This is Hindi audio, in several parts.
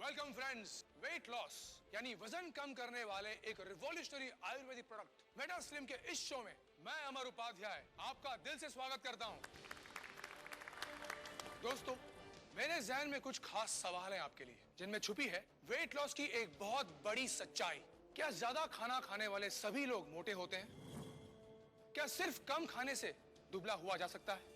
Welcome friends. वेट लॉस यानी वजन कम करने वाले एक revolutionary Ayurvedic product Meta slim के इस शो में मैं अमर उपाध्याय आपका दिल से स्वागत करता हूं। दोस्तों, मेरे जहन में कुछ खास सवाल हैं आपके लिए, जिनमें छुपी है वेट लॉस की एक बहुत बड़ी सच्चाई। क्या ज्यादा खाना खाने वाले सभी लोग मोटे होते हैं? क्या सिर्फ कम खाने से दुबला हुआ जा सकता है?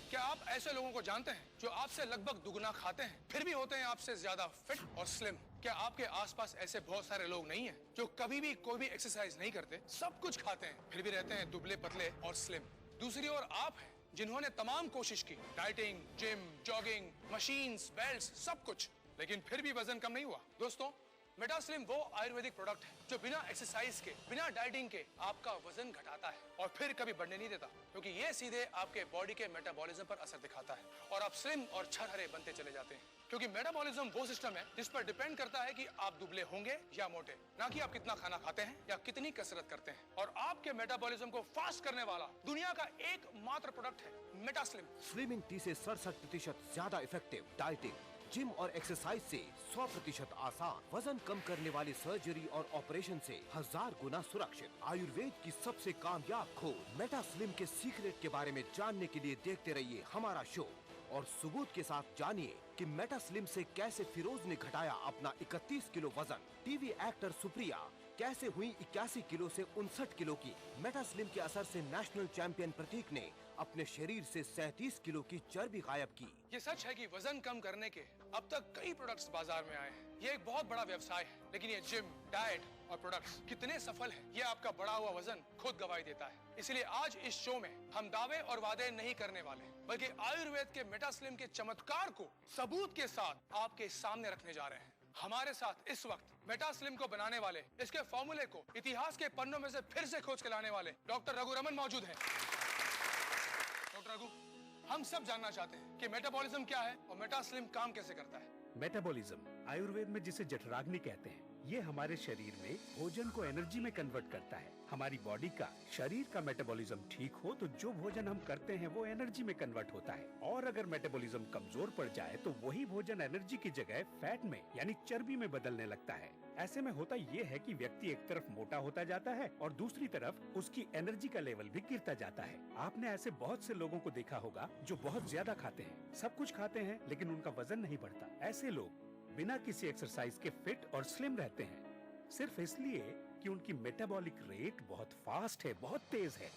क्या आप ऐसे लोगों को जानते हैं जो आपसे लगभग दुगना खाते हैं फिर भी होते हैं आपसे ज्यादा फिट और स्लिम? क्या आपके आसपास ऐसे बहुत सारे लोग नहीं हैं जो कभी भी कोई भी एक्सरसाइज नहीं करते, सब कुछ खाते हैं फिर भी रहते हैं दुबले पतले और स्लिम? दूसरी ओर आप हैं जिन्होंने तमाम कोशिश की, dieting, gym, jogging, machines, belts, सब कुछ, लेकिन फिर भी वजन कम नहीं हुआ। दोस्तों, मेटा स्लिम वो आयुर्वेदिक प्रोडक्ट है जो बिना एक्सरसाइज के, बिना डाइटिंग के आपका वजन घटाता है और फिर कभी बढ़ने नहीं देता, क्योंकि ये सीधे आपके बॉडी के मेटाबॉलिज्म पर असर दिखाता है और आप स्लिम और छरहरे बनते चले जाते हैं। क्योंकि मेटाबॉलिज्म वो सिस्टम है जिस पर डिपेंड करता है कि आप दुबले होंगे या मोटे, ना कि आप कितना खाना खाते हैं या कितनी कसरत करते हैं। और आपके मेटाबॉलिज्म को फास्ट करने वाला दुनिया का एकमात्र प्रोडक्ट है मेटा स्लिम। स्लिमिंग टी से 67% ज्यादा इफेक्टिव, डाइटिंग, जिम और एक्सरसाइज से 100% आसान, वजन कम करने वाली सर्जरी और ऑपरेशन से 1000 गुना सुरक्षित, आयुर्वेद की सबसे कामयाब खोज मेटा स्लिम के सीक्रेट के बारे में जानने के लिए देखते रहिए हमारा शो और सबूत के साथ जानिए कि मेटा स्लिम से कैसे फिरोज ने घटाया अपना 31 किलो वजन। टीवी एक्टर सुप्रिया कैसे हुई 81 किलो से 59 किलो की। मेटा स्लिम के असर से नेशनल चैंपियन प्रतीक ने अपने शरीर से 37 किलो की चर्बी गायब की। ये सच है कि वजन कम करने के अब तक कई प्रोडक्ट्स बाजार में आए हैं। ये एक बहुत बड़ा व्यवसाय है, लेकिन ये जिम, डाइट और प्रोडक्ट्स कितने सफल हैं, ये आपका बढ़ा हुआ वजन खुद गवाही देता है। इसलिए आज इस शो में हम दावे और वादे नहीं करने वाले, बल्कि आयुर्वेद के मेटा स्लिम के चमत्कार को सबूत के साथ आपके सामने रखने जा रहे हैं। हमारे साथ इस वक्त मेटा स्लिम को बनाने वाले, इसके फॉर्मूले को इतिहास के पन्नों में से फिर से खोज के लाने वाले डॉक्टर रघु रमन मौजूद हैं। डॉक्टर रघु, हम सब जानना चाहते हैं कि मेटाबॉलिज्म क्या है और मेटा स्लिम काम कैसे करता है। मेटाबॉलिज्म आयुर्वेद में जिसे जठराग्नि कहते हैं, ये हमारे शरीर में भोजन को एनर्जी में कन्वर्ट करता है। हमारी बॉडी का, शरीर का मेटाबॉलिज्म ठीक हो तो जो भोजन हम करते हैं वो एनर्जी में कन्वर्ट होता है, और अगर मेटाबॉलिज्म कमजोर पड़ जाए तो वही भोजन एनर्जी की जगह फैट में यानी चर्बी में बदलने लगता है। ऐसे में होता ये है कि व्यक्ति एक तरफ मोटा होता जाता है और दूसरी तरफ उसकी एनर्जी का लेवल भी गिरता जाता है। आपने ऐसे बहुत से लोगों को देखा होगा जो बहुत ज्यादा खाते हैं, सब कुछ खाते हैं, लेकिन उनका वजन नहीं बढ़ता। ऐसे लोग बिना किसी एक्सरसाइज के फिट और स्लिम रहते हैं, सिर्फ इसलिए कि उनकी मेटाबॉलिक रेट बहुत फास्ट है, बहुत तेज है।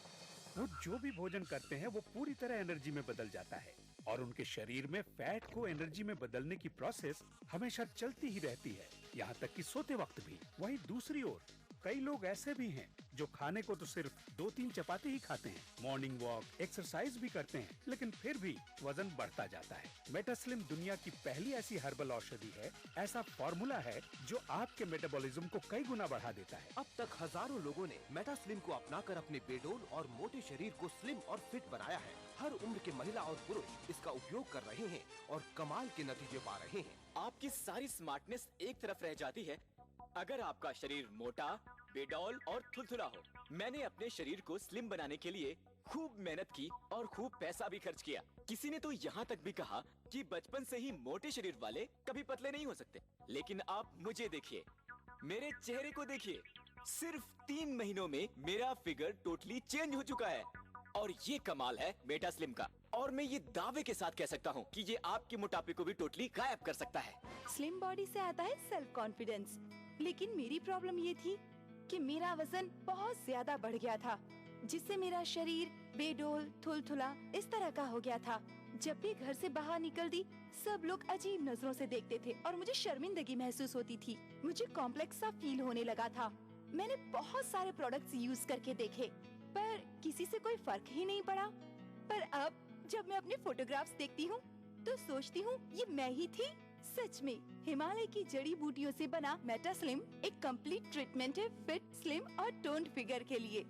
वो जो भी भोजन करते हैं वो पूरी तरह एनर्जी में बदल जाता है और उनके शरीर में फैट को एनर्जी में बदलने की प्रोसेस हमेशा चलती ही रहती है, यहाँ तक कि सोते वक्त भी। वहीं दूसरी ओर कई लोग ऐसे भी हैं जो खाने को तो सिर्फ 2-3 चपाती ही खाते हैं, मॉर्निंग वॉक, एक्सरसाइज भी करते हैं, लेकिन फिर भी वजन बढ़ता जाता है। मेटा स्लिम दुनिया की पहली ऐसी हर्बल औषधि है, ऐसा फॉर्मूला है जो आपके मेटाबॉलिज्म को कई गुना बढ़ा देता है। अब तक हजारों लोगों ने मेटा स्लिम को अपनाकर अपने बेडोल और मोटे शरीर को स्लिम और फिट बनाया है। हर उम्र के महिला और पुरुष इसका उपयोग कर रहे हैं और कमाल के नतीजे पा रहे हैं। आपकी सारी स्मार्टनेस एक तरफ रह जाती है अगर आपका शरीर मोटा, बेडौल और थुलथुला हो। मैंने अपने शरीर को स्लिम बनाने के लिए खूब मेहनत की और खूब पैसा भी खर्च किया। किसी ने तो यहाँ तक भी कहा कि बचपन से ही मोटे शरीर वाले कभी पतले नहीं हो सकते। लेकिन आप मुझे देखिए, मेरे चेहरे को देखिए, सिर्फ 3 महीनों में मेरा फिगर टोटली चेंज हो चुका है। और ये कमाल है मेटा स्लिम का, और मैं ये दावे के साथ कह सकता हूँ कि ये आपके मोटापे को भी टोटली गायब कर सकता है। स्लिम बॉडी से आता है सेल्फ कॉन्फिडेंस, लेकिन मेरी प्रॉब्लम ये थी कि मेरा वजन बहुत ज्यादा बढ़ गया था, जिससे मेरा शरीर बेडोल, थुलथुला इस तरह का हो गया था। जब भी घर से बाहर निकलती, सब लोग अजीब नजरों से देखते थे और मुझे शर्मिंदगी महसूस होती थी। मुझे कॉम्प्लेक्स सा फील होने लगा था। मैंने बहुत सारे प्रोडक्ट्स यूज करके देखे, पर किसी से कोई फर्क ही नहीं पड़ा। पर अब जब मैं अपने फोटोग्राफ्स देखती हूँ तो सोचती हूँ ये मैं ही थी। सच में हिमालय की जड़ी बूटियों से बना मेटा स्लिम एक कंप्लीट ट्रीटमेंट है फिट, स्लिम और टोन्ड फिगर के लिए।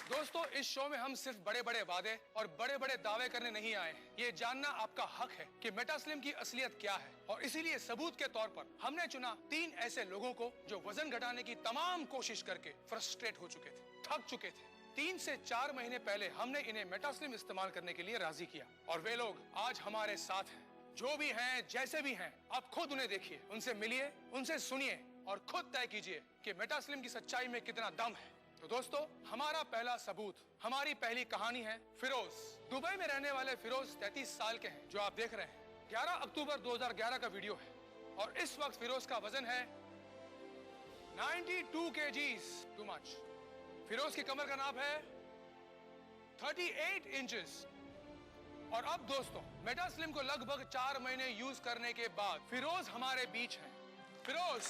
दोस्तों, इस शो में हम सिर्फ बड़े बड़े वादे और बड़े बड़े दावे करने नहीं आए हैं। ये जानना आपका हक है कि मेटा स्लिम की असलियत क्या है, और इसीलिए सबूत के तौर पर हमने चुना 3 ऐसे लोगों को जो वजन घटाने की तमाम कोशिश करके फ्रस्ट्रेट हो चुके थे, थक चुके थे। 3 से 4 महीने पहले हमने इन्हें मेटा स्लिम इस्तेमाल करने के लिए राजी किया और वे लोग आज हमारे साथ हैं। जो भी हैं, जैसे भी हैं, आप खुद उन्हें देखिए, उनसे मिलिए, उनसे सुनिए और खुद तय कीजिए कि मेटास्लिम की सच्चाई में कितना दम है। तो दोस्तों, हमारा पहला सबूत, हमारी पहली कहानी है फिरोज। दुबई में रहने वाले फिरोज 33 साल के हैं, जो आप देख रहे हैं। 11 अक्टूबर 2011 का वीडियो है और इस वक्त फिरोज का वजन है 92 kgs, टू मच। फिरोज की कमर का नाप है 38 इंचेस। और अब दोस्तों, मेटास्लिम को लगभग 4 महीने यूज करने के बाद फिरोज हमारे बीच हैं। फिरोज,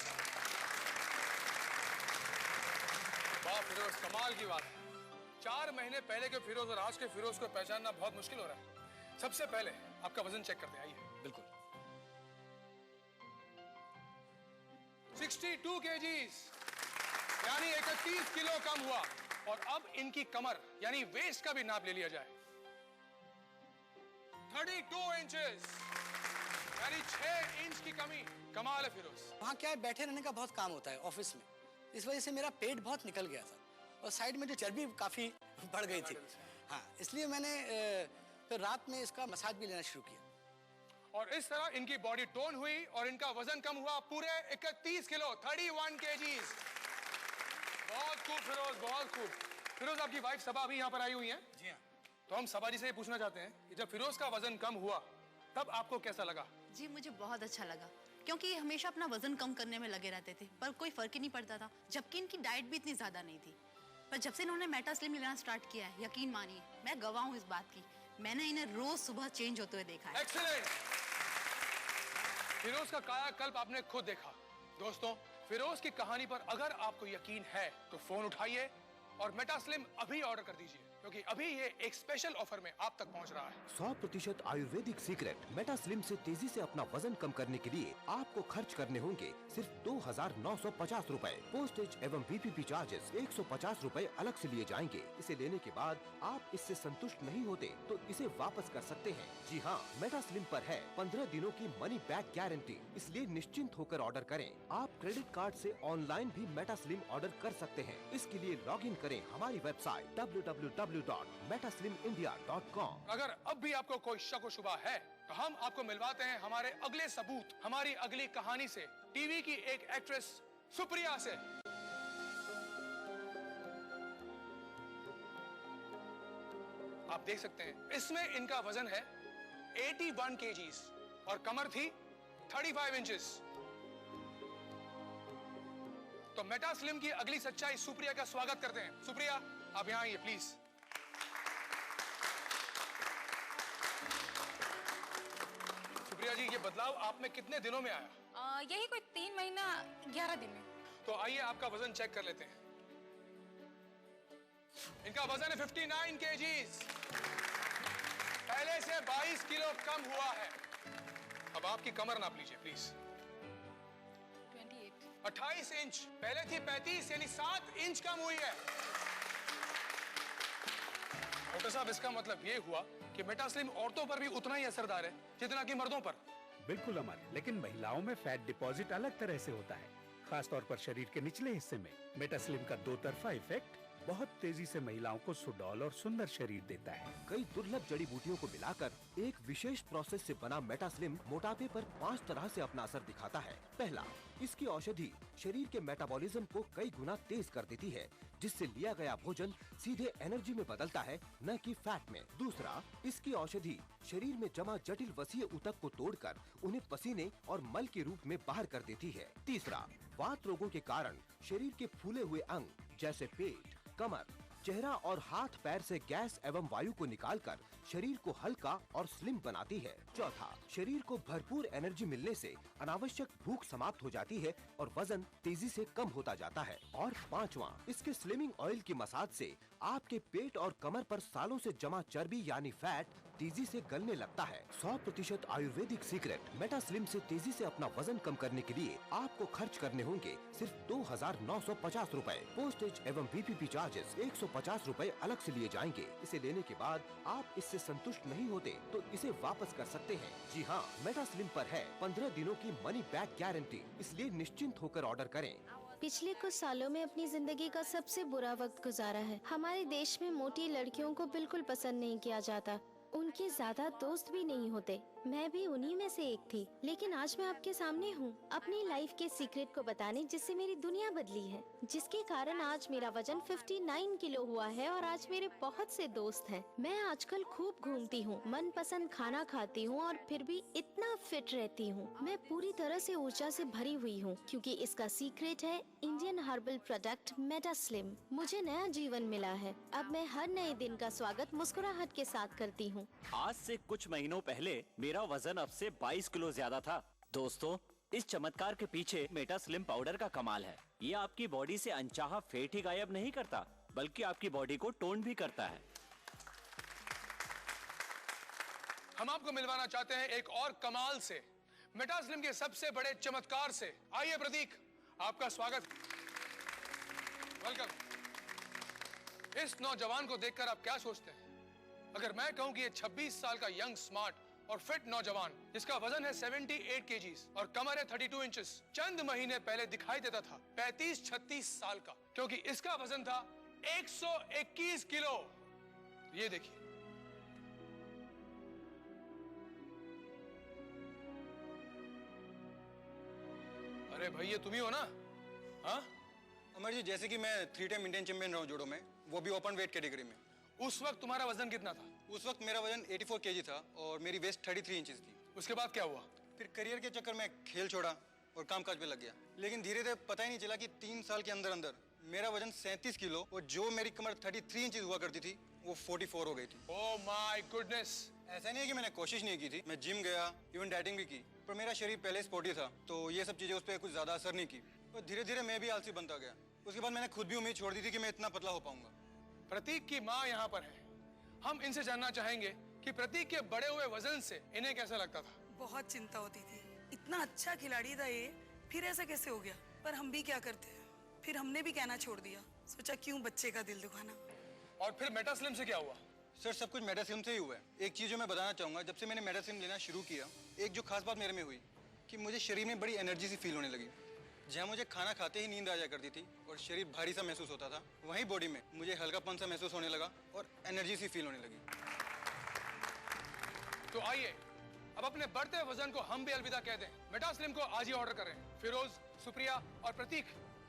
वाह फिरोज, कमाल की बात है। 4 महीने पहले के फिरोज और आज के फिरोज को पहचानना बहुत मुश्किल हो रहा है। सबसे पहले आपका वजन चेक करते हैं, आइए। बिल्कुल। 62 kgs, यानी 31 किलो कम हुआ। और अब इनकी कमर यानी वेस्ट का भी नाप ले लिया जाए, 32 इंचेस, यानी 6 इंच की कमी। कमाल है फिरोज। वहाँ क्या है, बैठे रहने का बहुत काम होता है ऑफिस में, इस वजह से मेरा पेट बहुत निकल गया था और साइड में जो चर्बी काफी बढ़ गई थी। हाँ, इसलिए मैंने फिर रात में इसका मसाज भी लेना शुरू किया। और इस तरह इनकी बॉडी टोन हुई और इनका वजन कम हुआ पूरे 31 किलो, 31 kgs। बहुत खूब फिरोज, बहुत खूब। फिरोज, आपकी वाइफ सबा अभी यहाँ पर आई हुई है। जी हाँ। तो हम सबा जी से ये पूछना चाहते हैं कि जब फिरोज का वजन कम हुआ तब आपको कैसा लगा? जी, मुझे बहुत अच्छा लगा, क्योंकि ये हमेशा अपना वजन कम करने में लगे रहते थे पर कोई फर्क ही नहीं पड़ता था, जबकि इनकी डाइट भी इतनी ज्यादा नहीं थी। पर जब से इन्होंने मेटास्लिम लेना स्टार्ट किया है, यकीन मानिए मैं गवाह हूँ इस बात की, मैंने इन्हें रोज सुबह चेंज होते हुए देखा है। एक्सीलेंट। फिरोज का कायाकल्प आपने खुद देखा। दोस्तों, फिरोज की कहानी पर अगर आपको यकीन है तो फोन उठाइए और मेटास्लिम अभी ऑर्डर कर दीजिए, क्योंकि अभी ये एक स्पेशल ऑफर में आप तक पहुंच रहा है। 100% आयुर्वेदिक सीक्रेट मेटास्लिम से तेजी से अपना वजन कम करने के लिए आपको खर्च करने होंगे सिर्फ 2,950 रुपए। पोस्टेज एवं VPP चार्जेस 150 रुपए अलग से लिए जाएंगे। इसे लेने के बाद आप इससे संतुष्ट नहीं होते तो इसे वापस कर सकते हैं। जी हाँ, मेटास्लिम पर है 15 दिनों की मनी बैक गारंटी, इसलिए निश्चिंत होकर ऑर्डर करें। आप क्रेडिट कार्ड से ऑनलाइन भी मेटास्लिम ऑर्डर कर सकते हैं। इसके लिए लॉग इन करें हमारी वेबसाइट www.metaslimindia.com। अगर अब भी आपको कोई शक व शुबा है तो हम आपको मिलवाते हैं हमारे अगले सबूत, हमारी अगली कहानी से, टीवी की एक एक्ट्रेस सुप्रिया से। आप देख सकते हैं इसमें इनका वजन है 81 kgs और कमर थी 35 इंचेस। तो मेटास्लिम की अगली सच्चाई सुप्रिया का स्वागत करते हैं। सुप्रिया, आप यहाँ आइए प्लीज। सुप्रिया जी, ये बदलाव आप में कितने दिनों में आया? यही कोई 3 महीना 11 दिन में। तो आइए आपका वजन चेक कर लेते हैं। इनका वजन है 59 kgs, पहले से 22 किलो कम हुआ है। अब आपकी कमर नाप लीजिए प्लीज। 28 इंच, पहले थी 35, यानी 7 इंच कम हुई है। डॉक्टर साहब, इसका मतलब ये हुआ कि मेटास्लिम औरतों पर भी उतना ही असरदार है जितना कि मर्दों पर। बिल्कुल अमर, लेकिन महिलाओं में फैट डिपॉजिट अलग तरह से होता है, खास तौर पर शरीर के निचले हिस्से में। मेटास्लिम का 2 तरफा इफेक्ट बहुत तेजी से महिलाओं को सुडौल और सुंदर शरीर देता है। कई दुर्लभ जड़ी बूटियों को मिलाकर एक विशेष प्रोसेस से बना मेटास्लिम मोटापे पर 5 तरह से अपना असर दिखाता है। पहला, इसकी औषधि शरीर के मेटाबॉलिज्म को कई गुना तेज कर देती है, जिससे लिया गया भोजन सीधे एनर्जी में बदलता है, न कि फैट में। दूसरा, इसकी औषधि शरीर में जमा जटिल वसीय ऊतक को तोड़कर उन्हें पसीने और मल के रूप में बाहर कर देती है। तीसरा, वात रोगों के कारण शरीर के फूले हुए अंग जैसे पेट, कमर, चेहरा और हाथ पैर से गैस एवं वायु को निकालकर शरीर को हल्का और स्लिम बनाती है। चौथा, शरीर को भरपूर एनर्जी मिलने से अनावश्यक भूख समाप्त हो जाती है और वजन तेजी से कम होता जाता है। और पांचवा, इसके स्लिमिंग ऑयल की मसाज से आपके पेट और कमर पर सालों से जमा चर्बी यानी फैट तेजी से गलने लगता है। 100% आयुर्वेदिक सीक्रेट मेटास्लिम से तेजी से अपना वजन कम करने के लिए आपको खर्च करने होंगे सिर्फ 2,950 रुपए। पोस्टेज एवं VPP चार्जेस 150 रुपए अलग से लिए जाएंगे। इसे लेने के बाद आप इससे संतुष्ट नहीं होते तो इसे वापस कर सकते हैं। जी हाँ, मेटास्लिम पर है 15 दिनों की मनी बैक गारंटी, इसलिए निश्चिंत होकर ऑर्डर करें। पिछले कुछ सालों में अपनी जिंदगी का सबसे बुरा वक्त गुजारा है। हमारे देश में मोटी लड़कियों को बिल्कुल पसंद नहीं किया जाता। उनके ज्यादा दोस्त भी नहीं होते, मैं भी उन्हीं में से एक थी। लेकिन आज मैं आपके सामने हूँ अपनी लाइफ के सीक्रेट को बताने, जिससे मेरी दुनिया बदली है, जिसके कारण आज मेरा वजन 59 किलो हुआ है और आज मेरे बहुत से दोस्त हैं। मैं आजकल खूब घूमती हूँ, मनपसंद खाना खाती हूँ और फिर भी इतना फिट रहती हूँ। मैं पूरी तरह से ऊर्जा से भरी हुई हूँ, क्योंकि इसका सीक्रेट है इंडियन हर्बल प्रोडक्ट मेटास्लिम। मुझे नया जीवन मिला है। अब मैं हर नए दिन का स्वागत मुस्कुराहट के साथ करती हूँ। आज से कुछ महीनों पहले मेरा वजन अब से 22 किलो ज्यादा था। दोस्तों, इस चमत्कार के पीछे मेटा स्लिम पाउडर का कमाल है। ये आपकी बॉडी से अनचाहा फैट ही गायब नहीं करता, बल्कि आपकी बॉडी को टोन भी करता है। हम आपको मिलवाना चाहते हैं एक और कमाल से, मेटास्लिम के सबसे बड़े चमत्कार से। आइए प्रतीक, आपका स्वागत। वेलकम। इस नौजवान को देखकर आप क्या सोचते हैं? अगर मैं कहूं कि ये 26 साल का यंग, स्मार्ट और फिट नौजवान, जिसका वजन है 78 केजीज और कमर है 32 इंचेस, चंद महीने पहले दिखाई देता था 35-36 साल का, क्योंकि इसका वजन था 121 किलो। ये देखिए, अरे भाई ये तुम ही हो ना? हाँ अमर जी, जैसे कि मैं 3 टाइम इंडियन चैंपियन रहा हूँ जूडो में, वो भी ओपन वेट कैटेगरी में। उस वक्त तुम्हारा वजन कितना था? उस वक्त मेरा वजन 84 केजी था और मेरी वेस्ट 33 इंचेस थी। उसके बाद क्या हुआ? फिर करियर के चक्कर में खेल छोड़ा और कामकाज पे लग गया। लेकिन धीरे धीरे पता ही नहीं चला कि 3 साल के अंदर अंदर मेरा वजन 37 किलो और जो मेरी कमर 33 इंचेस हुआ करती थी वो 44 हो गई थी। Oh my goodness. ऐसा नहीं है कि मैंने कोशिश नहीं की थी, मैं जिम गया, इवन डाइटिंग भी की, पर मेरा शरीर पहले स्पोर्टी था, तो ये सब चीजें उस पर कुछ ज्यादा असर नहीं की। और धीरे धीरे मैं भी आलसी बनता गया। उसके बाद मैंने खुद भी उम्मीद छोड़ दी थी कि मैं इतना पतला हो पाऊंगा। प्रतीक की माँ यहाँ पर है। हम इनसे जानना चाहेंगे कि प्रतीक के बड़े हुए वजन से इन्हें कैसा लगता था। बहुत चिंता होती थी, इतना अच्छा खिलाड़ी था ये, फिर ऐसा कैसे हो गया। पर हम भी क्या करते हैं, फिर हमने भी कहना छोड़ दिया, सोचा क्यों बच्चे का दिल दुखाना। और फिर मेटास्लिम से क्या हुआ? सर, सब कुछ मेटास्लिम से ही हुआ है। एक चीज जो मैं बताना चाहूंगा, जब से मैंने मेटास्लिम लेना शुरू किया, एक जो खास बात मेरे में हुई कि मुझे शरीर में बड़ी एनर्जी सी फील होने लगी। जहाँ मुझे खाना खाते ही नींद आ जाया करती थी और शरीर भारी सा महसूस होता था, वहीं बॉडी में मुझे हल्कापन सा महसूस होने लगा और एनर्जी सी फील होने लगी। तो आइए अब अपने बढ़ते वजन को हम भी अलविदा कह दें। मेटास्लिम को आज ही ऑर्डर करें। फिरोज, सुप्रिया और प्रतीक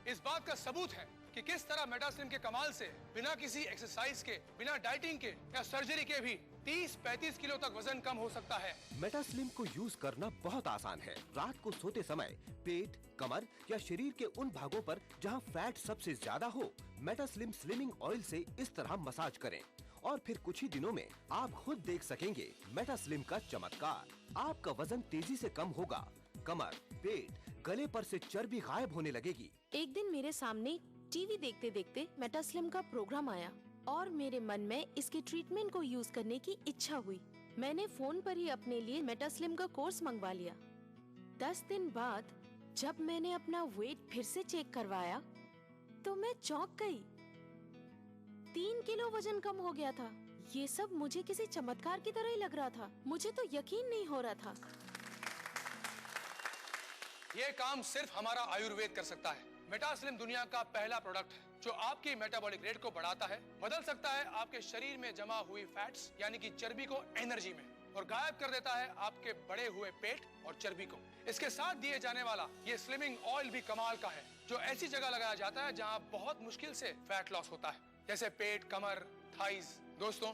इस बात का सबूत है कि किस तरह मेटास्लिम के कमाल से बिना किसी एक्सरसाइज के, बिना डाइटिंग के या सर्जरी के भी 30-35 किलो तक वजन कम हो सकता है। मेटास्लिम को यूज करना बहुत आसान है। रात को सोते समय पेट, कमर या शरीर के उन भागों पर जहां फैट सबसे ज्यादा हो, मेटास्लिम स्लिमिंग ऑयल से इस तरह मसाज करें और फिर कुछ ही दिनों में आप खुद देख सकेंगे मेटास्लिम का चमत्कार। आपका वजन तेजी से कम होगा, कमर, पेट, गले पर से चर्बी गायब होने लगेगी। एक दिन मेरे सामने टीवी देखते देखते मेटास्लिम का प्रोग्राम आया और मेरे मन में इसके ट्रीटमेंट को यूज करने की इच्छा हुई। मैंने फोन पर ही अपने लिए मेटास्लिम का कोर्स मंगवा लिया। 10 दिन बाद जब मैंने अपना वेट फिर से चेक करवाया तो मैं चौंक गई। 3 किलो वजन कम हो गया था। ये सब मुझे किसी चमत्कार की तरह ही लग रहा था। मुझे तो यकीन नहीं हो रहा था। ये काम सिर्फ हमारा आयुर्वेद कर सकता है। मेटास्लिम दुनिया का पहला प्रोडक्ट है जो आपकी मेटाबॉलिक रेट को बढ़ाता है, बदल सकता है आपके शरीर में जमा हुई फैट्स यानी कि चर्बी को एनर्जी में, और गायब कर देता है आपके बढ़े हुए पेट और चर्बी को। इसके साथ दिए जाने वाला ये स्लिमिंग ऑयल भी कमाल का है, जो ऐसी जगह लगाया जाता है जहां बहुत मुश्किल से फैट लॉस होता है, जैसे पेट, कमर, थाइज। दोस्तों,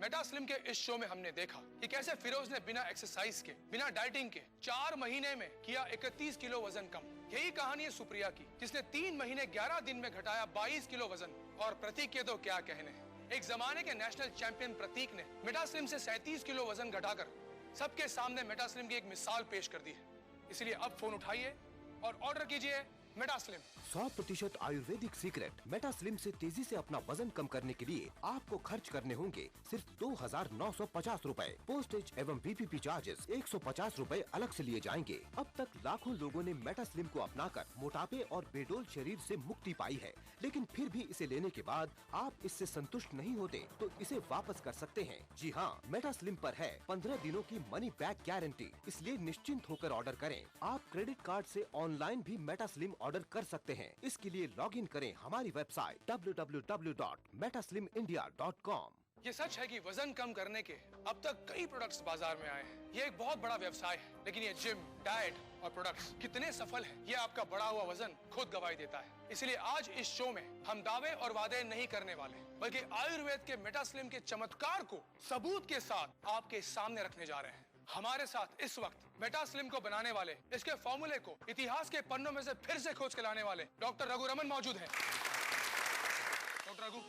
मेटास्लिम के इस शो में हमने देखा कि कैसे फिरोज ने बिना एक्सरसाइज के, बिना डाइटिंग के 4 महीने में किया 31 किलो वजन कम। यही कहानी है सुप्रिया की, जिसने 3 महीने 11 दिन में घटाया 22 किलो वजन। और प्रतीक के तो क्या कहने हैं। एक जमाने के नेशनल चैंपियन प्रतीक ने मेटास्लिम से 37 किलो वजन घटाकर सबके सामने मेटास्लिम की एक मिसाल पेश कर दी है। इसलिए अब फोन उठाइए और ऑर्डर कीजिए मेटास्लिम। 100% आयुर्वेदिक सीक्रेट मेटास्लिम से तेजी से अपना वजन कम करने के लिए आपको खर्च करने होंगे सिर्फ 2,950 रूपए। पोस्टेज एवं VPP चार्जेस 150 रूपए अलग से लिए जाएंगे। अब तक लाखों लोगों ने मेटास्लिम को अपनाकर मोटापे और बेडोल शरीर से मुक्ति पाई है, लेकिन फिर भी इसे लेने के बाद आप इससे संतुष्ट नहीं होते तो इसे वापस कर सकते हैं। जी हाँ, मेटास्लिम पर है 15 दिनों की मनी बैक गारंटी, इसलिए निश्चिंत होकर ऑर्डर करें। आप क्रेडिट कार्ड से ऑनलाइन भी मेटास्लिम ऑर्डर कर सकते हैं। इसके लिए लॉगिन करें हमारी वेबसाइट www.metaslimindia.com। ये सच है कि वजन कम करने के अब तक कई प्रोडक्ट्स बाजार में आए हैं। ये एक बहुत बड़ा व्यवसाय है, लेकिन ये जिम, डाइट और प्रोडक्ट्स कितने सफल हैं, ये आपका बढ़ा हुआ वजन खुद गवाही देता है। इसलिए आज इस शो में हम दावे और वादे नहीं करने वाले, बल्कि आयुर्वेद के मेटास्लिम के चमत्कार को सबूत के साथ आपके सामने रखने जा रहे हैं। हमारे साथ इस वक्त मेटास्लिम को बनाने वाले, इसके फॉर्मूले को इतिहास के पन्नों में से फिर से खोज के लाने वाले डॉक्टर रघु रमन मौजूद हैं। डॉक्टर रघु,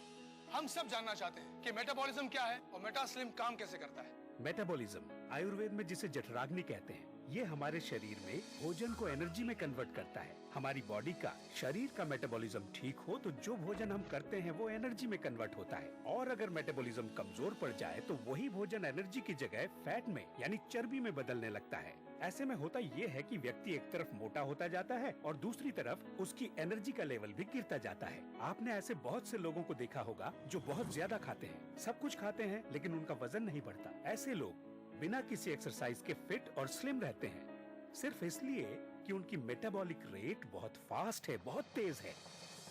हम सब जानना चाहते हैं कि मेटाबॉलिज्म क्या है और मेटास्लिम काम कैसे करता है। मेटाबॉलिज्म आयुर्वेद में जिसे जठराग्नि कहते हैं, ये हमारे शरीर में भोजन को एनर्जी में कन्वर्ट करता है। हमारी बॉडी का, शरीर का मेटाबॉलिज्म ठीक हो तो जो भोजन हम करते हैं वो एनर्जी में कन्वर्ट होता है। और अगर मेटाबॉलिज्म कमजोर पड़ जाए तो वही भोजन एनर्जी की जगह फैट में यानी चर्बी में बदलने लगता है। ऐसे में होता ये है कि व्यक्ति एक तरफ मोटा होता जाता है और दूसरी तरफ उसकी एनर्जी का लेवल भी गिरता जाता है। आपने ऐसे बहुत से लोगों को देखा होगा जो बहुत ज्यादा खाते हैं, सब कुछ खाते हैं, लेकिन उनका वजन नहीं बढ़ता। ऐसे लोग बिना किसी एक्सरसाइज के फिट और स्लिम रहते हैं, सिर्फ इसलिए कि उनकी मेटाबॉलिक रेट बहुत फास्ट है, बहुत तेज है।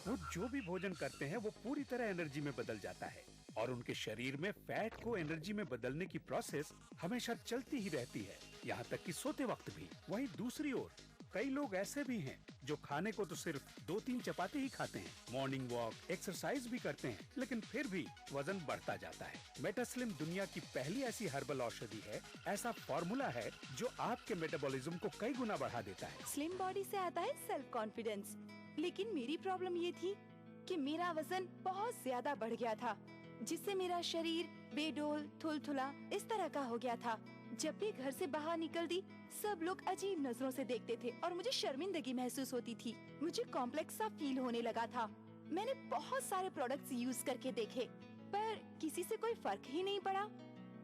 वो जो भी भोजन करते हैं वो पूरी तरह एनर्जी में बदल जाता है और उनके शरीर में फैट को एनर्जी में बदलने की प्रोसेस हमेशा चलती ही रहती है, यहाँ तक कि सोते वक्त भी। वहीं दूसरी ओर कई लोग ऐसे भी हैं जो खाने को तो सिर्फ 2-3 चपाती ही खाते हैं, मॉर्निंग वॉक, एक्सरसाइज भी करते हैं, लेकिन फिर भी वजन बढ़ता जाता है। मेटास्लिम दुनिया की पहली ऐसी हर्बल औषधि है, ऐसा फॉर्मूला है जो आपके मेटाबॉलिज्म को कई गुना बढ़ा देता है। स्लिम बॉडी से आता है सेल्फ कॉन्फिडेंस, लेकिन मेरी प्रॉब्लम ये थी कि मेरा वजन बहुत ज्यादा बढ़ गया था, जिससे मेरा शरीर बेडोल, थुलथुला इस तरह का हो गया था। जब भी घर से बाहर निकलती, सब लोग अजीब नजरों से देखते थे और मुझे शर्मिंदगी महसूस होती थी। मुझे कॉम्प्लेक्स सा फील होने लगा था। मैंने बहुत सारे प्रोडक्ट्स यूज करके देखे, पर किसी से कोई फर्क ही नहीं पड़ा।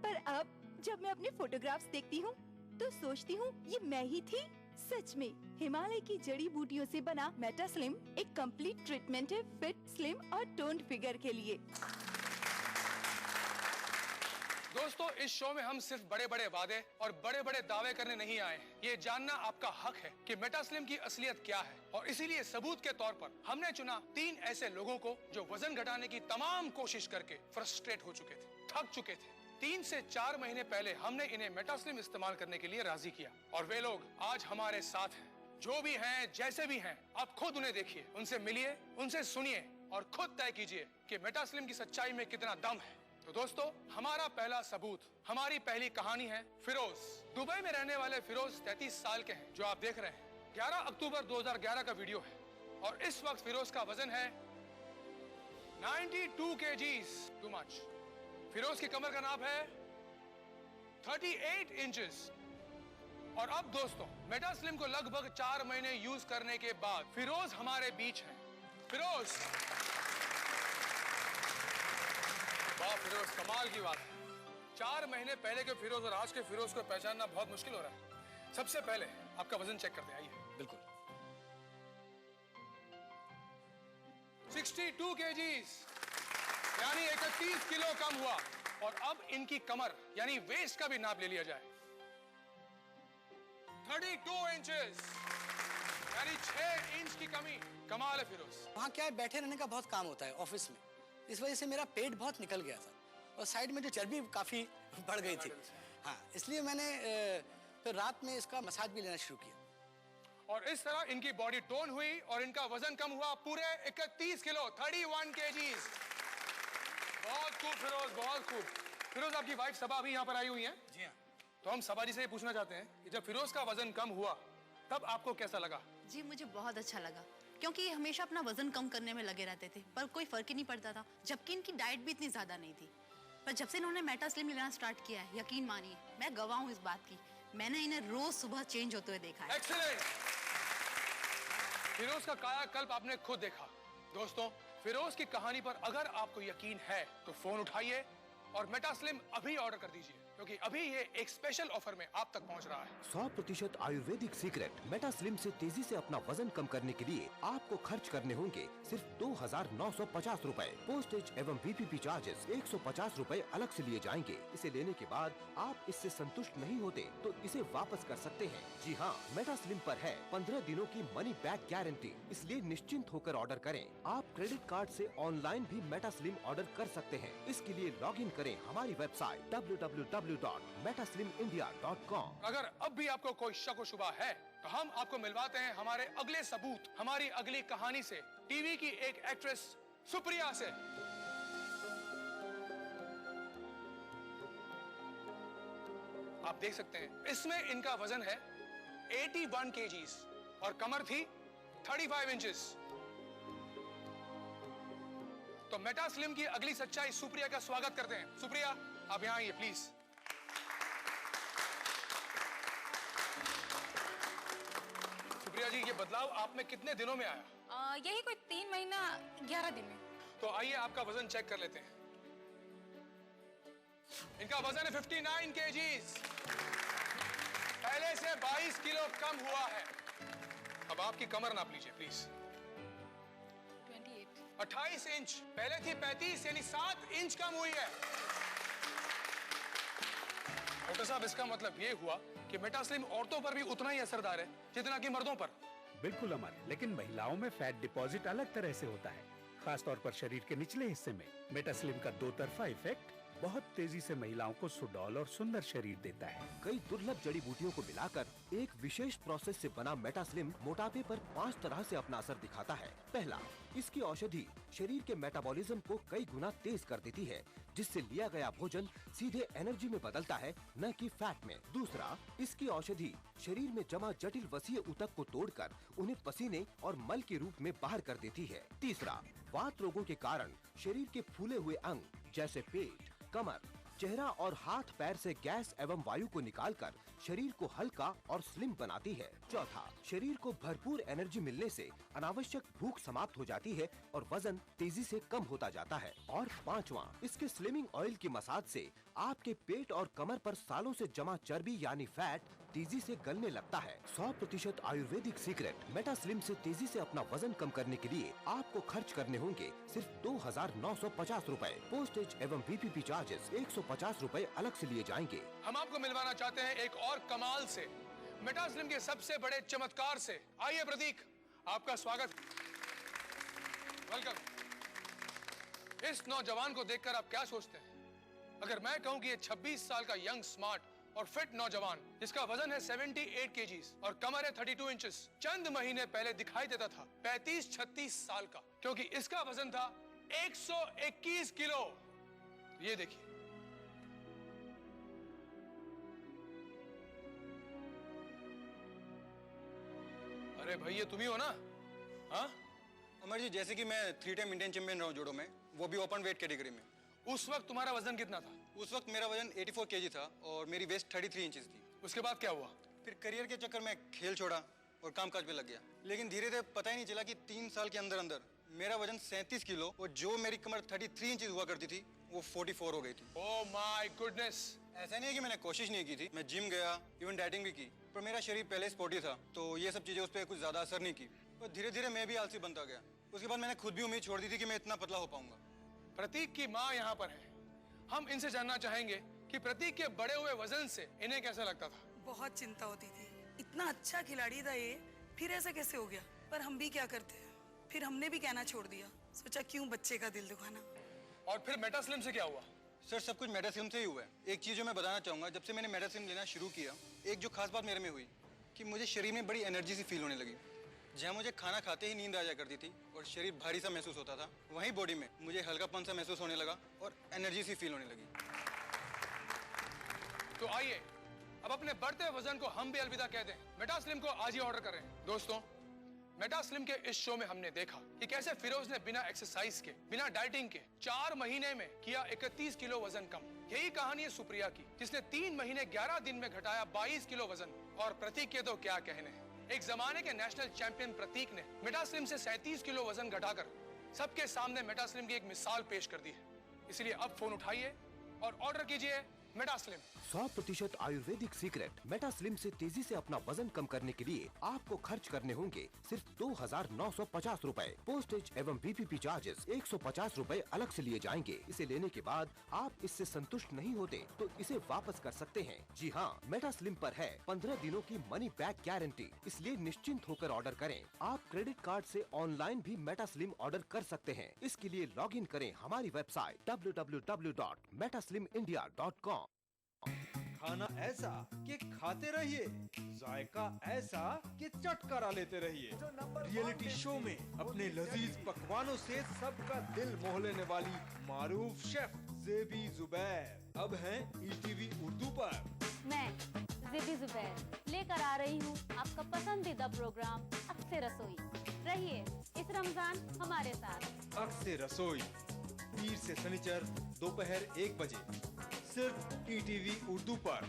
पर अब जब मैं अपने फोटोग्राफ्स देखती हूँ, तो सोचती हूँ ये मैं ही थी। सच में हिमालय की जड़ी बूटियों से बना मेटास्लिम एक कंप्लीट ट्रीटमेंट है फिट, स्लिम और टोन्ड फिगर के लिए। दोस्तों, इस शो में हम सिर्फ बड़े बड़े वादे और बड़े बड़े दावे करने नहीं आए हैं। ये जानना आपका हक है कि मेटास्लिम की असलियत क्या है, और इसीलिए सबूत के तौर पर हमने चुना 3 ऐसे लोगों को जो वजन घटाने की तमाम कोशिश करके फ्रस्ट्रेट हो चुके थे, थक चुके थे। 3 से 4 महीने पहले हमने इन्हें मेटास्लिम इस्तेमाल करने के लिए राजी किया, और वे लोग आज हमारे साथ हैं। जो भी हैं, जैसे भी हैं, आप खुद उन्हें देखिए, उनसे मिलिए, उनसे सुनिए और खुद तय कीजिए कि मेटास्लिम की सच्चाई में कितना दम है। तो दोस्तों, हमारा पहला सबूत, हमारी पहली कहानी है फिरोज। दुबई में रहने वाले फिरोज 33 साल के हैं, जो आप देख रहे हैं। 11 अक्टूबर 2011 का वीडियो है, और इस वक्त फिरोज का वजन है 92 kgs, टू मच। फिरोज की कमर का नाप है 38 इंचेस। और अब दोस्तों, मेटास्लिम को लगभग 4 महीने यूज करने के बाद फिरोज हमारे बीच है। फिरोज, वाह फिरोज, कमाल की बात है। 4 महीने पहले के फिरोज और आज के फिरोज को पहचानना बहुत मुश्किल हो रहा है। सबसे पहले आपका वजन चेक करते हैं, आइए। बिल्कुल। 62 kgs, यानी 31 किलो कम हुआ। और अब इनकी कमर यानी वेस्ट का भी नाप ले लिया जाए, 32 इंचेस, यानी 6 इंच की कमी। कमाल है फिरोज। वहाँ क्या है, बैठे रहने का बहुत काम होता है ऑफिस में, इस वजह से मेरा पेट बहुत निकल गया था और साइड में जो चर्बी काफ़ी बढ़ गई थी। हाँ, इसलिए मैंने फिर रात में इसका मसाज भी लेना शुरू किया। और इस तरह इनकी बॉडी टोन हुई और इनका वजन कम हुआ पूरे 31 किलो, 31 kgs। बहुत खूब फिरोज, बहुत खूब। फिरोज, आपकी वाइफ सबा भी यहाँ पर आई हुई है। जी हाँ। तो हम सबा जी से ये पूछना चाहते हैं कि जब फिरोज का वजन कम हुआ तब आपको कैसा लगा? जी, मुझे बहुत अच्छा लगा, क्योंकि ये हमेशा अपना वजन कम करने में लगे रहते थे, पर कोई फर्क ही नहीं पड़ता था। जबकि इनकी डाइट भी इतनी ज्यादा नहीं थी, पर जब से इन्होंने मेटास्लिम लेना स्टार्ट किया है, यकीन मानिए, मैं गवाह हूँ इस बात की। मैंने इन्हें रोज सुबह चेंज होते हुए देखा है। एक्सीलेंट। फिरोज का कायाकल्प आपने खुद देखा। दोस्तों, फिरोज की कहानी पर अगर आपको यकीन है तो फोन उठाइए और मेटास्लिम अभी ऑर्डर कर दीजिए, क्योंकि अभी ये एक स्पेशल ऑफर में आप तक पहुंच रहा है। 100% आयुर्वेदिक सीक्रेट मेटास्लिम से तेजी से अपना वजन कम करने के लिए आपको खर्च करने होंगे सिर्फ 2,950 रुपए। पोस्टेज एवं बीपीपी चार्जेस 150 रुपए अलग से लिए जाएंगे। इसे लेने के बाद आप इससे संतुष्ट नहीं होते तो इसे वापस कर सकते हैं। जी हाँ, मेटास्लिम पर है 15 दिनों की मनी बैक गारंटी, इसलिए निश्चिंत होकर ऑर्डर करें। आप क्रेडिट कार्ड से ऑनलाइन भी मेटास्लिम ऑर्डर कर सकते हैं। इसके लिए लॉग इन करें करें हमारी वेबसाइट www.metaslimindia.com। अगर अब भी आपको कोई शक व शुबा है तो हम आपको मिलवाते हैं हमारे अगले सबूत, हमारी अगली कहानी से, टीवी की एक एक्ट्रेस सुप्रिया से। आप देख सकते हैं इसमें इनका वजन है 81 kgs और कमर थी 35 इंचेस। तो मेटा स्लिम की अगली सच्चाई सुप्रिया का स्वागत करते हैं। सुप्रिया, आप यहां आइए प्लीज। सुप्रिया जी, ये बदलाव आप में कितने दिनों में आया? यही कोई 3 महीना 11 दिन में। तो आइए आपका वजन चेक कर लेते हैं। इनका वजन है 59 kgs, पहले से 22 किलो कम हुआ है। अब आपकी कमर नाप लीजिए प्लीज। 28 इंच, पहले थी 35, यानी 7 इंच कम हुई है। डॉक्टर साहब, इसका मतलब ये हुआ कि मेटास्लिम औरतों पर भी उतना ही असरदार है जितना कि मर्दों पर। बिल्कुल अमर, लेकिन महिलाओं में फैट डिपॉजिट अलग तरह से होता है, खास तौर पर शरीर के निचले हिस्से में। मेटास्लिम का दो तरफा इफेक्ट बहुत तेजी से महिलाओं को सुडौल और सुंदर शरीर देता है। कई दुर्लभ जड़ी बूटियों को मिलाकर एक विशेष प्रोसेस से बना मेटास्लिम मोटापे पर 5 तरह से अपना असर दिखाता है। पहला, इसकी औषधि शरीर के मेटाबॉलिज्म को कई गुना तेज कर देती है, जिससे लिया गया भोजन सीधे एनर्जी में बदलता है, न कि फैट में। दूसरा, इसकी औषधि शरीर में जमा जटिल वसीय ऊतक को तोड़कर उन्हें पसीने और मल के रूप में बाहर कर देती है। तीसरा, वात रोगों के कारण शरीर के फूले हुए अंग जैसे पेट, कमर, चेहरा और हाथ पैर से गैस एवं वायु को निकालकर शरीर को हल्का और स्लिम बनाती है। चौथा, शरीर को भरपूर एनर्जी मिलने से अनावश्यक भूख समाप्त हो जाती है और वजन तेजी से कम होता जाता है। और पांचवा, इसके स्लिमिंग ऑयल की मसाज से आपके पेट और कमर पर सालों से जमा चर्बी यानी फैट तेजी से गलने लगता है। 100% आयुर्वेदिक सीक्रेट मेटास्लिम से तेजी से अपना वजन कम करने के लिए आपको खर्च करने होंगे सिर्फ 2,950 रूपए। पोस्टेज एवं VPP चार्जेस 150 रूपए अलग से लिए जाएंगे। हम आपको मिलवाना चाहते हैं एक और कमाल से, मेटास्लिम के सबसे बड़े चमत्कार से। आइए प्रतीक, आपका स्वागत। वेलकम। इस नौजवान को देखकर आप क्या सोचते हैं? अगर मैं कहूं कि ये 26 साल का यंग, स्मार्ट और फिट नौजवान, जिसका वजन है 78 kgs और कमर है 32 इंचेस, चंद महीने पहले दिखाई देता था 35-36 साल का, क्योंकि इसका वजन था 121 किलो। ये देखिए, अरे भाई, ये तुम ही हो ना? हाँ अमर जी, जैसे कि मैं 3 टाइम इंडियन चैंपियन रहा हूँ जोड़ो में, वो भी ओपन वेट कैटेगरी में। उस वक्त तुम्हारा वजन कितना था? उस वक्त मेरा वजन 84 kg था और मेरी वेस्ट 33 इंचेस थी। उसके बाद क्या हुआ? फिर करियर के चक्कर में खेल छोड़ा और कामकाज में लग गया, लेकिन धीरे धीरे पता ही नहीं चला कि 3 साल के अंदर अंदर मेरा वजन 37 किलो और जो मेरी कमर 33 इंचेस हुआ करती थी वो 44 हो गई थी। Oh my goodness. ऐसा नहीं है कि मैंने कोशिश नहीं की थी, मैं जिम गया, इवन डाइटिंग भी की, पर मेरा शरीर पहले स्पोर्टी था, तो ये सब चीजें उस पर कुछ ज्यादा असर नहीं की। और धीरे धीरे मैं भी आलसी बनता गया। उसके बाद मैंने खुद भी उम्मीद छोड़ दी थी कि मैं इतना पतला हो पाऊंगा। प्रतीक की माँ यहाँ पर है, हम इनसे जानना चाहेंगे कि प्रतीक के बड़े हुए वजन से इन्हें कैसा लगता था। बहुत चिंता होती थी, इतना अच्छा खिलाड़ी था ये, फिर ऐसा कैसे हो गया। पर हम भी क्या करते हैं, फिर हमने भी कहना छोड़ दिया, सोचा क्यों बच्चे का दिल दुखाना। और फिर मेटास्लिम से क्या हुआ? सर, सब कुछ मेटास्लिम से ही हुआ है। एक चीज जो मैं बताना चाहूंगा, जब से मैंने मेटास्लिम लेना शुरू किया, एक जो खास बात मेरे में हुई कि मुझे शरीर में बड़ी एनर्जी सी फील होने लगी। जहाँ मुझे खाना खाते ही नींद आ जाया करती थी और शरीर भारी सा महसूस होता था, वहीं बॉडी में मुझे हल्कापन सा महसूस होने लगा और एनर्जी सी फील होने लगी। तो आइए अब अपने बढ़ते वजन को हम भी अलविदा कह दें। मेटास्लिम को आज ही ऑर्डर करें। दोस्तों, मेटास्लिम के इस शो में हमने देखा कि कैसे फिरोज ने बिना एक्सरसाइज के, बिना डाइटिंग के 4 महीने में किया 31 किलो वजन कम। यही कहानी है सुप्रिया की, जिसने 3 महीने 11 दिन में घटाया 22 किलो वजन। और प्रतीक के तो क्या कहने हैं। एक जमाने के नेशनल चैंपियन प्रतीक ने मेटास्लिम से 37 किलो वजन घटाकर सबके सामने मेटास्लिम की एक मिसाल पेश कर दी है। इसलिए अब फोन उठाइए और ऑर्डर कीजिए मेटास्लिम। 100% आयुर्वेदिक सीक्रेट मेटास्लिम से तेजी से अपना वजन कम करने के लिए आपको खर्च करने होंगे सिर्फ 2,950 रूपए। पोस्टेज एवं PPP चार्जेस 150 रूपए अलग से लिए जाएंगे। इसे लेने के बाद आप इससे संतुष्ट नहीं होते तो इसे वापस कर सकते हैं। जी हाँ, मेटास्लिम पर है 15 दिनों की मनी बैक गारंटी, इसलिए निश्चिंत होकर ऑर्डर करें। आप क्रेडिट कार्ड से ऑनलाइन भी मेटास्लिम ऑर्डर कर सकते हैं। इसके लिए लॉग इन करें हमारी वेबसाइट www.metaslimindia.com। खाना ऐसा कि खाते रहिए, जायका ऐसा कि चटकारा लेते रहिए। रियलिटी शो में अपने लजीज पकवानों से सबका दिल मोह लेने वाली मारूफ शेफ ज़ेबी ज़ुबैर अब हैं ETV उर्दू पर। मैं ज़ेबी ज़ुबैर लेकर आ रही हूँ आपका पसंदीदा प्रोग्राम अक्से रसोई। रहिए इस रमजान हमारे साथ। अक्से रसोई पीर से शनिचर दोपहर 1 बजे सिर्फ ETV उर्दू पर।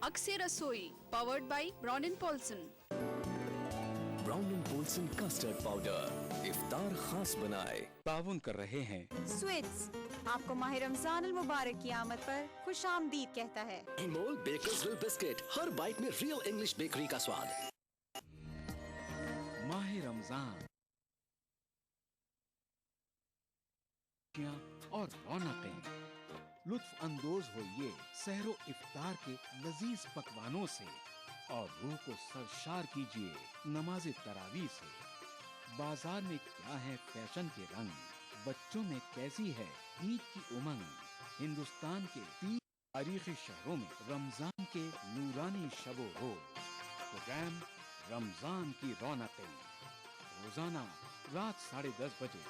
अक्से रसोई powered by Brown and Polson. Brown and Polson custard powder इफ्तार खास बनाए ताउन कर रहे हैं। स्वीट्स आपको माह रमजान अल मुबारक की आमद पर खुश आमदीद कहता है। अनमोल बेकर्सविल बिस्किट, हर बाइट में रियल इंग्लिश बेकरी का स्वाद। माह रमजान और रौनकें, लुत्फ अंदोज होइए सहरो इफ्तार के लजीज पकवानों से और रूह को सरशार कीजिए नमाज तरावी से। बाजार में क्या है फैशन के रंग, बच्चों में कैसी है ईद की उमंग। हिंदुस्तान के 3 तारीखी शहरों में रमजान के नूरानी शबो रोज प्रोग्राम रमजान की रौनकें रोजाना रात 10:30 बजे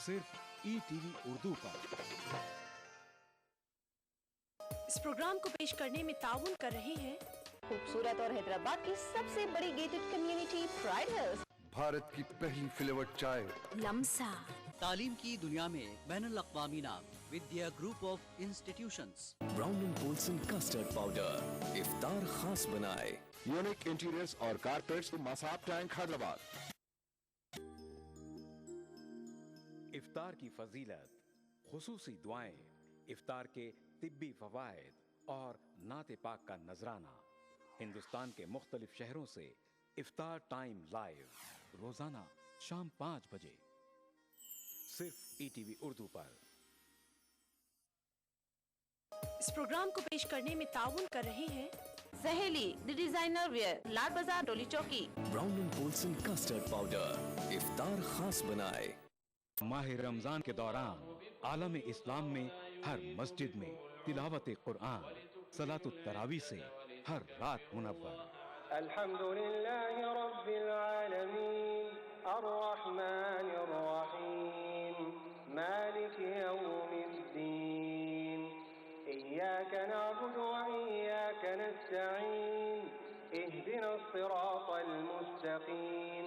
सिर्फ ETV उर्दू पर। इस प्रोग्राम को पेश करने में ताउन कर रहे हैं खूबसूरत और हैदराबाद की सबसे बड़ी gated community pride hills. Bharat की पहली फ्लेवर्ड चाय लम्सा। तालीम की दुनिया में बैनुल अक़वामी नाम Vidya group of institutions. Brown and Polson custard powder इफ्तार खास बनाए। यूनिक इंटीरियर्स और कारपेट्स मसाब टैंक हैदराबाद। इफ्तार की फजीलत, खुसूसी दुआएं, इफ्तार के तिब्बी फवायद और नाते पाक का नजराना। हिंदुस्तान के मुख्तलिफ शहरों से इफ्तार टाइम लाइव रोजाना शाम 5 बजे सिर्फ ETV उर्दू पर। इस प्रोग्राम को पेश करने में ताउन कर रहे हैं सहेली the designer wear, Lal Bazaar, Doli Chowki. Brown and Polson custard powder इफ्तार खास बनाए। माह रमजान के दौरान आलम इस्लाम में हर मस्जिद में तिलावत कुरान सलातुत तरावी से हर रात मुनव्वर। अल्हम्दुलिल्लाहि रब्बिल आलमीन अर्रहमानिर रहीम मालिकि यौमिद्दीन इय्याका नअबुदु व इय्याका नस्तईन इहदिनस सिरातल मुस्तकीम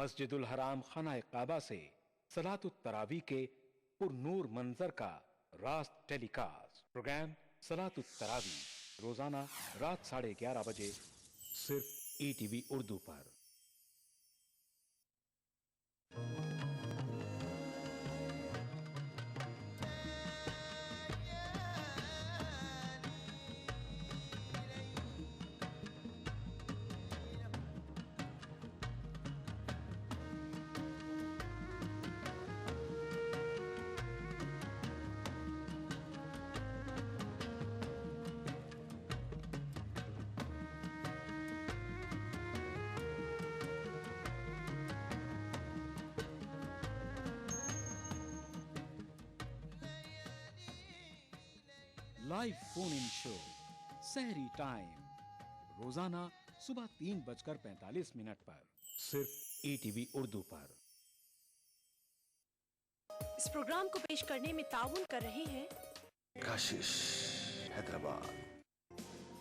मस्जिदुल हराम खाना काबा से सलातुत तरावी के पुरनूर मंजर का रास्त टेलीकास्ट प्रोग्राम सलातुत तरावी रोजाना रात 11:30 बजे सिर्फ ETV उर्दू पर। लाइव फोन इन शो सहरी टाइम रोजाना सुबह 3:45 पर सिर्फ ETV उर्दू पर। इस प्रोग्राम को पेश करने में ताउन कर रहे हैं काशिश हैदराबाद।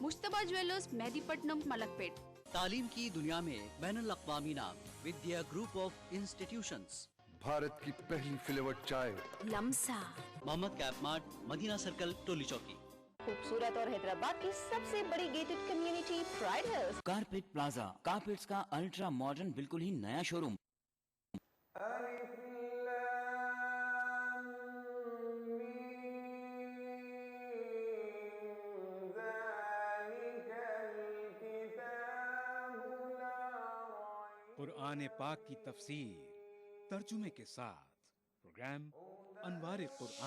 मुश्तबा ज्वेलर्स मेहदीपट्टनम मलकपेट। तालीम की दुनिया में बैनुल अक़वामी नाम Vidya group of institutions. Bharat की पहली फ्लेवर्ड चाय Lamsa. Mohammed cap mart, Madina circle, Toli Chowki. खूबसूरत और हैदराबाद की सबसे बड़ी gated community pride hills. Carpet plaza, carpets का अल्ट्रा मॉडर्न बिल्कुल ही नया शोरूम। कुरान पाक की तफसीर तर्जुमे के साथ प्रोग्राम अनवार कुरान।